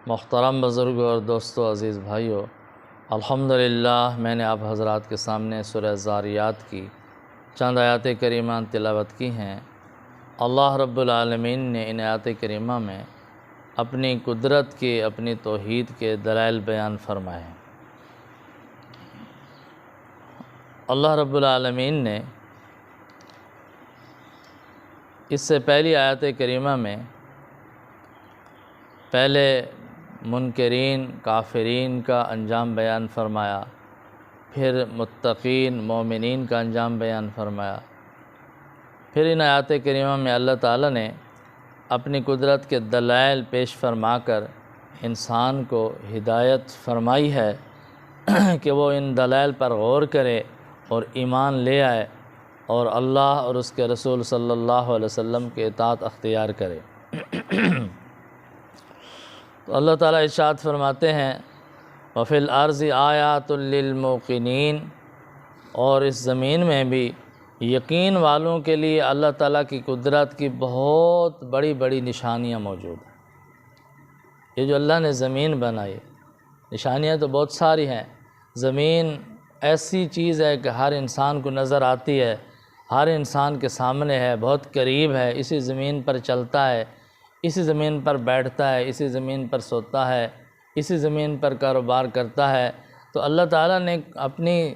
محترم بزرگوں اور دوستو، عزیز بھائیو، الحمدللہ میں نے آپ حضرات کے سامنے سورہ ذاریات کی چند آیات کریمہ تلاوت کی ہیں۔ اللہ رب العالمین نے ان آیات کریمہ میں اپنی قدرت کے، اپنی توحید کے دلائل بیان فرمائے ہیں۔ اللہ رب العالمین نے اس سے پہلی آیات کریمہ میں پہلے منکرین، کافرین کا انجام بیان فرمایا، پھر متقین، مومنین کا انجام بیان فرمایا، پھر ان آیات کریمہ میں اللہ تعالیٰ نے اپنی قدرت کے دلائل پیش فرما کر انسان کو ہدایت فرمائی ہے کہ وہ ان دلائل پر غور کرے اور ایمان لے آئے اور اللہ اور اس کے رسول صلی اللہ علیہ وسلم کے اطاعت اختیار کرے۔ تو اللہ تعالیٰ ارشاد فرماتے ہیں وَفِي الْأَرْضِ آیَاتٌ لِّلْمُوقِنِينَ، اور اس زمین میں بھی یقین والوں کے لیے اللہ تعالیٰ کی قدرت کی بہت بڑی بڑی نشانیاں موجود ہیں۔ یہ جو اللہ نے زمین بنائی، نشانیاں تو بہت ساری ہیں۔ زمین ایسی چیز ہے کہ ہر انسان کو نظر آتی ہے، ہر انسان کے سامنے ہے، بہت قریب ہے، اسی زمین پر چلتا ہے، اسی زمین پر بیٹھتا ہے، اسی زمین پر سوتا ہے، اسی زمین پر کاروبار کرتا ہے۔ تو اللہ تعالیٰ نے اپنی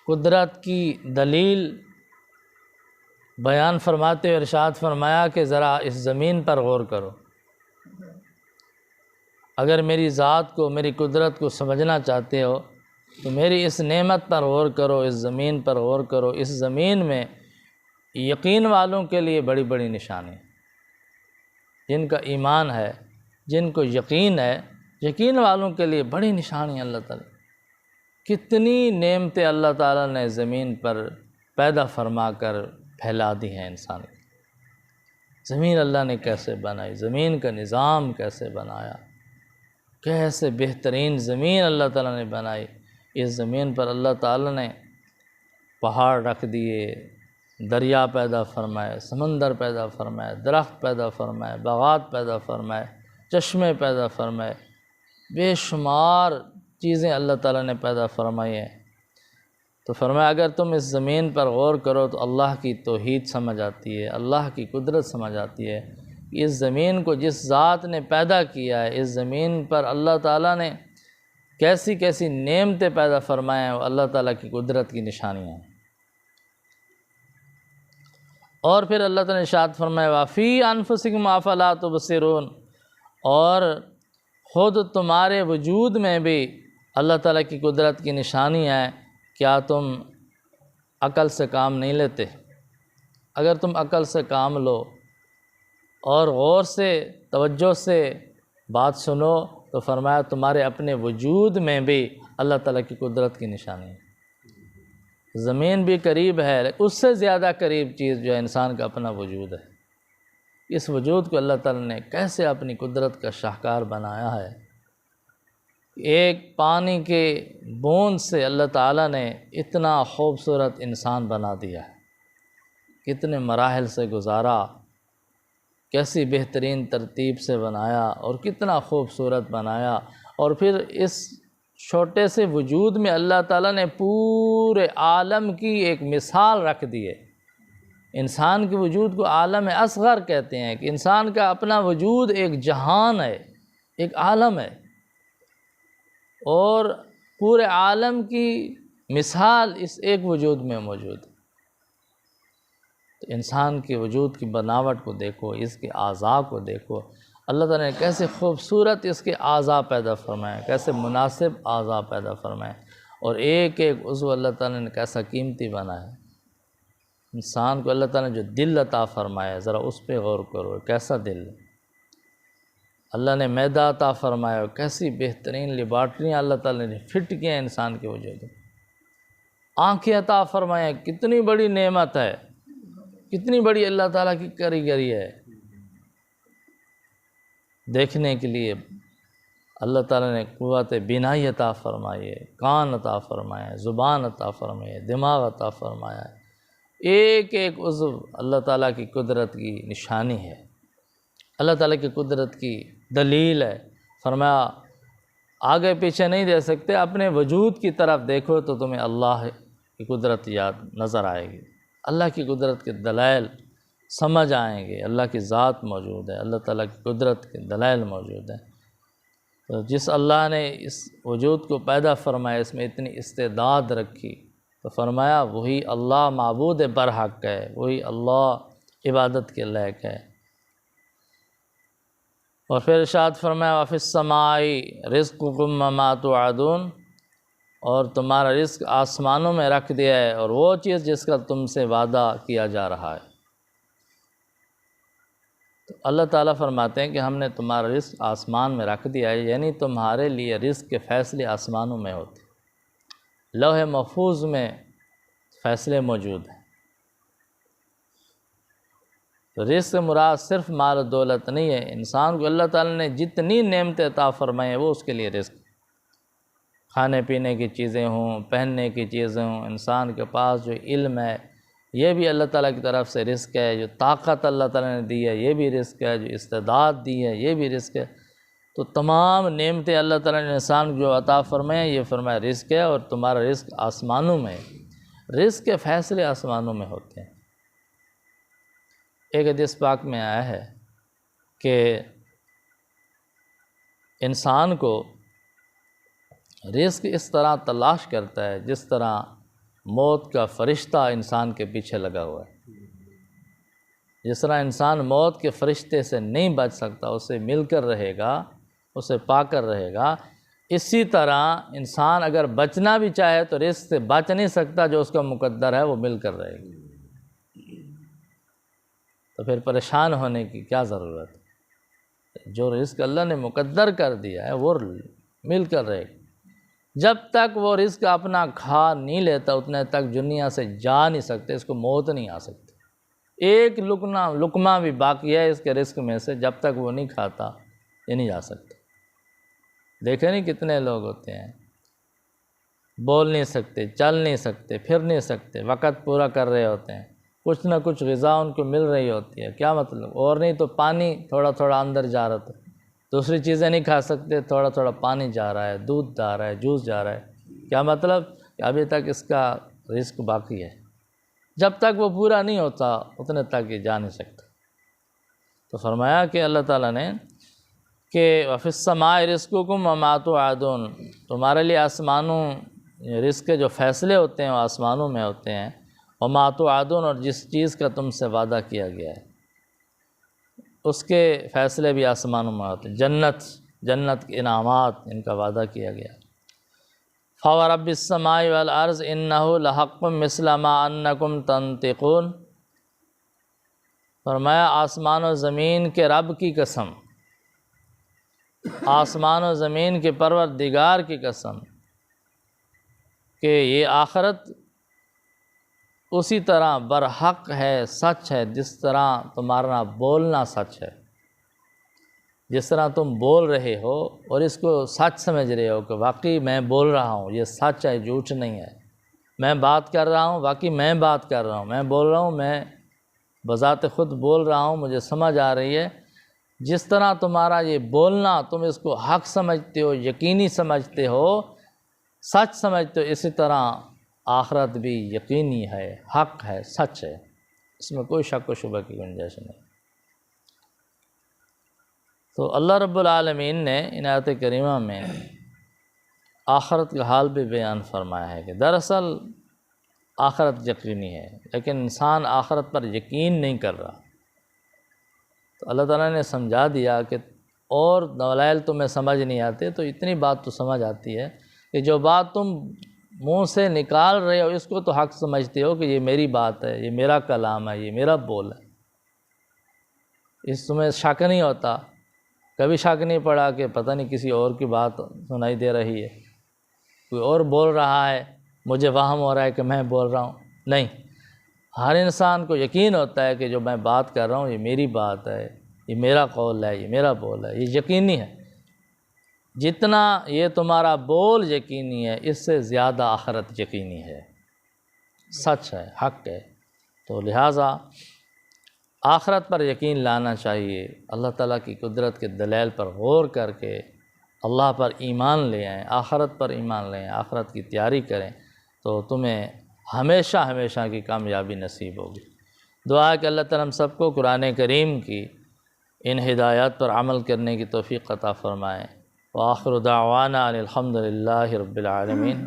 قدرت کی دلیل بیان فرماتے ہوئے ارشاد فرمایا کہ ذرا اس زمین پر غور کرو۔ اگر میری ذات کو، میری قدرت کو سمجھنا چاہتے ہو تو میری اس نعمت پر غور کرو، اس زمین پر غور کرو۔ اس زمین میں یقین والوں کے لیے بڑی بڑی نشانی، جن کا ایمان ہے، جن کو یقین ہے، یقین والوں کے لیے بڑی نشانی اللہ تعالیٰ۔ کتنی نعمتیں اللہ تعالیٰ نے زمین پر پیدا فرما کر پھیلا دی ہیں انسان کی۔ زمین اللہ نے کیسے بنائی، زمین کا نظام کیسے بنایا، کیسے بہترین زمین اللہ تعالیٰ نے بنائی۔ اس زمین پر اللہ تعالیٰ نے پہاڑ رکھ دیے، دریا پیدا فرمائے، سمندر پیدا فرمائے، درخت پیدا فرمائے، باغات پیدا فرمائے، چشمے پیدا فرمائے، بے شمار چیزیں اللہ تعالیٰ نے پیدا فرمائی ہیں۔ تو فرمایا اگر تم اس زمین پر غور کرو تو اللہ کی توحید سمجھ آتی ہے، اللہ کی قدرت سمجھ آتی ہے۔ اس زمین کو جس ذات نے پیدا کیا ہے، اس زمین پر اللہ تعالیٰ نے کیسی کیسی نعمتیں پیدا فرمائے ہیں، وہ اللہ تعالیٰ کی قدرت کی نشانیاں ہیں۔ اور پھر اللہ تعالیٰ نے ارشاد فرمایا وَفِي أَنفُسِكُمْ أَفَلَا تُبْصِرُونَ، اور خود تمہارے وجود میں بھی اللہ تعالیٰ کی قدرت کی نشانی ہے، کیا تم عقل سے کام نہیں لیتے؟ اگر تم عقل سے کام لو اور غور سے، توجہ سے بات سنو تو فرمایا تمہارے اپنے وجود میں بھی اللہ تعالیٰ کی قدرت کی نشانی ہے۔ زمین بھی قریب ہے، اس سے زیادہ قریب چیز جو ہے انسان کا اپنا وجود ہے۔ اس وجود کو اللہ تعالیٰ نے کیسے اپنی قدرت کا شاہکار بنایا ہے۔ ایک پانی کے بوند سے اللہ تعالیٰ نے اتنا خوبصورت انسان بنا دیا ہے، کتنے مراحل سے گزارا، کیسی بہترین ترتیب سے بنایا اور کتنا خوبصورت بنایا۔ اور پھر اس چھوٹے سے وجود میں اللہ تعالیٰ نے پورے عالم کی ایک مثال رکھ دی ہے۔ انسان کے وجود کو عالم اصغر کہتے ہیں کہ انسان کا اپنا وجود ایک جہان ہے، ایک عالم ہے، اور پورے عالم کی مثال اس ایک وجود میں موجود ہے۔ تو انسان کے وجود کی بناوٹ کو دیکھو، اس کے اعضاء کو دیکھو، اللہ تعالیٰ نے کیسے خوبصورت اس کے اعضاء پیدا فرمائے، کیسے مناسب اعضاء پیدا فرمائے، اور ایک ایک عضو اللہ تعالیٰ نے کیسا قیمتی بنایا۔ انسان کو اللہ تعالیٰ نے جو دل عطا فرمایا، ذرا اس پہ غور کرو، کیسا دل۔ اللہ نے معدہ عطا فرمایا، کیسی بہترین لیبارٹریاں اللہ تعالیٰ نے فٹ کیا ہیں انسان کے وجود میں۔ آنکھیں عطا فرمایا، کتنی بڑی نعمت ہے، کتنی بڑی اللہ تعالیٰ کی کاریگری ہے۔ دیکھنے کے لیے اللہ تعالیٰ نے قوت بینائی عطا فرمائی ہے، کان عطا فرمایا ہے، زبان عطا فرمائی ہے، دماغ عطا فرمایا ہے۔ ایک ایک عضو اللہ تعالیٰ کی قدرت کی نشانی ہے، اللہ تعالیٰ کی قدرت کی دلیل ہے۔ فرمایا آگے پیچھے نہیں دے سکتے، اپنے وجود کی طرف دیکھو تو تمہیں اللہ کی قدرت یاد نظر آئے گی، اللہ کی قدرت کے دلائل سمجھ آئیں گے، اللہ کی ذات موجود ہے، اللہ تعالیٰ کی قدرت کے دلائل موجود ہیں۔ تو جس اللہ نے اس وجود کو پیدا فرمایا، اس میں اتنی استعداد رکھی، تو فرمایا وہی اللہ معبود برحق ہے، وہی اللہ عبادت کے لائق ہے۔ اور پھر ارشاد فرمایا وَفِي السَّمَاءِ رِزْقُكُمْ وَمَا تُوعَدُونَ، اور تمہارا رزق آسمانوں میں رکھ دیا ہے اور وہ چیز جس کا تم سے وعدہ کیا جا رہا ہے۔ تو اللہ تعالیٰ فرماتے ہیں کہ ہم نے تمہارا رزق آسمان میں رکھ دیا ہے، یعنی تمہارے لیے رزق کے فیصلے آسمانوں میں ہوتے ہیں، لوح محفوظ میں فیصلے موجود ہیں۔ تو رزق مراد صرف مال و دولت نہیں ہے، انسان کو اللہ تعالیٰ نے جتنی نعمتیں عطا فرمائے ہیں وہ اس کے لیے رزق، کھانے پینے کی چیزیں ہوں، پہننے کی چیزیں ہوں، انسان کے پاس جو علم ہے یہ بھی اللہ تعالیٰ کی طرف سے رزق ہے، جو طاقت اللہ تعالیٰ نے دی ہے یہ بھی رزق ہے، جو استعداد دی ہے یہ بھی رزق ہے۔ تو تمام نعمتیں اللہ تعالیٰ نے انسان کو جو عطا فرمائے ہیں، یہ فرمایا رزق ہے، اور تمہارا رزق آسمانوں میں ہے، رزق کے فیصلے آسمانوں میں ہوتے ہیں۔ ایک حدیث پاک میں آیا ہے کہ انسان کو رزق اس طرح تلاش کرتا ہے جس طرح موت کا فرشتہ انسان کے پیچھے لگا ہوا ہے۔ جس طرح انسان موت کے فرشتے سے نہیں بچ سکتا، اسے مل کر رہے گا، اسے پا کر رہے گا، اسی طرح انسان اگر بچنا بھی چاہے تو رزق سے بچ نہیں سکتا، جو اس کا مقدر ہے وہ مل کر رہے گا۔ تو پھر پریشان ہونے کی کیا ضرورت ہے؟ جو رزق اللہ نے مقدر کر دیا ہے وہ مل کر رہے گا۔ جب تک وہ رزق اپنا کھا نہیں لیتا اتنے تک دنیا سے جا نہیں سکتے، اس کو موت نہیں آ سکتی۔ ایک لقمہ بھی باقی ہے اس کے رزق میں سے، جب تک وہ نہیں کھاتا یہ نہیں جا سکتا۔ دیکھیں نہیں کتنے لوگ ہوتے ہیں بول نہیں سکتے، چل نہیں سکتے، پھر نہیں سکتے، وقت پورا کر رہے ہوتے ہیں، کچھ نہ کچھ غذا ان کو مل رہی ہوتی ہے، کیا مطلب؟ اور نہیں تو پانی تھوڑا تھوڑا اندر جا رہا تھا، دوسری چیزیں نہیں کھا سکتے، تھوڑا تھوڑا پانی جا رہا ہے، دودھ جا رہا ہے، جوس جا رہا ہے، کیا مطلب؟ کہ ابھی تک اس کا رزق باقی ہے، جب تک وہ پورا نہیں ہوتا اتنے تک یہ جا نہیں سکتا۔ تو فرمایا کہ اللہ تعالیٰ نے کہ وَفِي السَّمَاءِ رِزْقُكُمْ وَمَا تُوعَدُونَ، تمہارے لیے آسمانوں رزق کے جو فیصلے ہوتے ہیں وہ آسمانوں میں ہوتے ہیں، وَمَا تُوعَدُونَ، اور جس چیز کا تم سے وعدہ کیا گیا ہے اس کے فیصلے بھی آسمانوں میں ہوتے ہیں۔ جنت کے انعامات، ان کا وعدہ کیا گیا۔ فَوَرَبِّ السَّمَاءِ وَالْأَرْضِ إِنَّهُ لَحَقٌّ مِثْلَ مَا أَنَّكُمْ تَنطِقُونَ، فرمایا آسمان و زمین کے رب کی قسم، آسمان و زمین کے پروردگار کی قسم، کہ یہ آخرت اسی طرح برحق ہے، سچ ہے، جس طرح تمہارا بولنا سچ ہے۔ جس طرح تم بول رہے ہو اور اس کو سچ سمجھ رہے ہو کہ واقعی میں بول رہا ہوں، یہ سچ ہے، جھوٹ نہیں ہے، میں بات کر رہا ہوں، واقعی میں بات کر رہا ہوں، میں بول رہا ہوں، میں بذات خود بول رہا ہوں، مجھے سمجھ آ رہی ہے۔ جس طرح تمہارا یہ بولنا تم اس کو حق سمجھتے ہو، یقینی سمجھتے ہو، سچ سمجھتے ہو، اسی طرح آخرت بھی یقینی ہے، حق ہے، سچ ہے، اس میں کوئی شک و شبہ کی گنجائش نہیں۔ تو اللہ رب العالمین نے ان آیت کریمہ میں آخرت کا حال بھی بیان فرمایا ہے کہ دراصل آخرت یقینی ہے، لیکن انسان آخرت پر یقین نہیں کر رہا۔ تو اللہ تعالیٰ نے سمجھا دیا کہ اور دلائل تمہیں سمجھ نہیں آتے تو اتنی بات تو سمجھ آتی ہے کہ جو بات تم منہ سے نکال رہے ہو اس کو تو حق سمجھتے ہو کہ یہ میری بات ہے، یہ میرا کلام ہے، یہ میرا بول ہے، اس تمہیں شک نہیں ہوتا، کبھی شک نہیں پڑا کہ پتہ نہیں کسی اور کی بات سنائی دے رہی ہے، کوئی اور بول رہا ہے، مجھے وہم ہو رہا ہے کہ میں بول رہا ہوں۔ نہیں، ہر انسان کو یقین ہوتا ہے کہ جو میں بات کر رہا ہوں یہ میری بات ہے، یہ میرا قول ہے، یہ میرا بول ہے، یہ یقینی ہے۔ جتنا یہ تمہارا بول یقینی ہے اس سے زیادہ آخرت یقینی ہے، سچ ہے، حق ہے۔ تو لہٰذا آخرت پر یقین لانا چاہیے، اللہ تعالیٰ کی قدرت کے دلائل پر غور کر کے اللہ پر ایمان لے آئیں، آخرت پر ایمان لے آئیں، آخرت کی تیاری کریں، تو تمہیں ہمیشہ ہمیشہ کی کامیابی نصیب ہوگی۔ دعا ہے کہ اللہ تعالیٰ ہم سب کو قرآن کریم کی ان ہدایات پر عمل کرنے کی توفیق عطا فرمائیں۔ وآخر دعوانا ان الحمد للہ رب العالمین۔